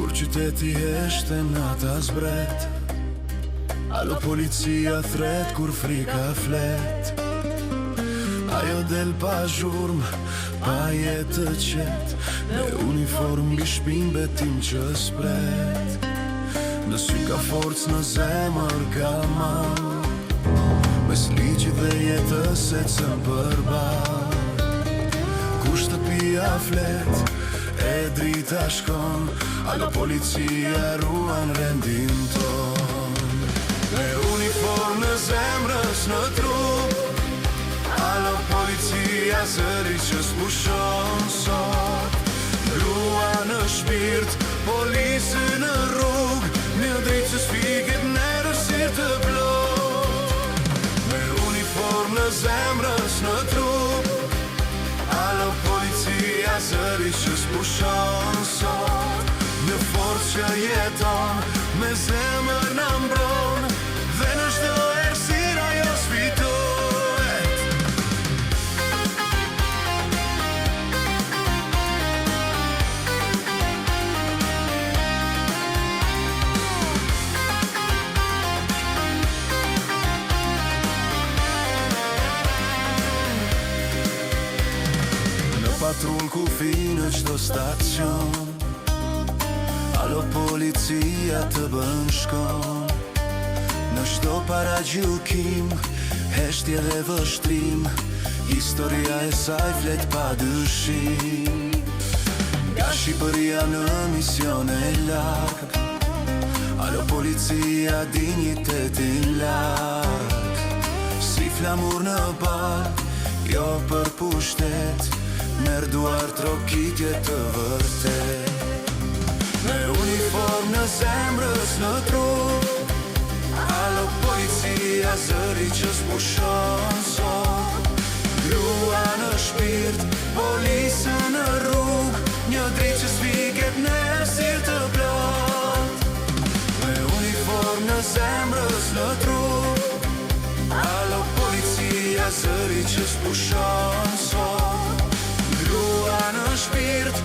Kur qyteti heshte nata zbret, alo policia thret kur frika flet. Ajo del pa zhurm, pa jetë të qet, me uniform mbi shpin betim që spret. Në sy ka forc, në zemër ka mal, mes ligjit dhe jetës e cëm përbal. Kur shtëpia flet, e drita shkon, alo policia ruan rendin ton. Me uniform në zemrës në trup, alo policia zëri që s'pushon sot. Grua në shpirt, polisë në rrug, një dritë që s'fiket në rësir të plot. Me uniform në zemrës në trup, alo policia zëri që s'pushon sot. Një forcë që jeton, me zemër në mbron, dhe në shdo erësir ajo s'fitohet. Patrull kufi në qdo stacion, alo policia të bën shkon. Në shto para gjykim, heshtje dhe vështrim, historia e saj flet pa dyshim. Nga Shqipëria në mision e larg, alo policia dignitetin larg. Si flamur në bal, jo për pushtet, merë duar trokitje të vërtet. Me uniform në zemrës në trup, alo policia zëri që s'pushon sot. Grua në shpirt, polisë në rrug, një dritë që s'fiket në erësir të plot. Me uniform në zemrës në trup, alo policia zëri që s'pushon sot. Grua në shpirt,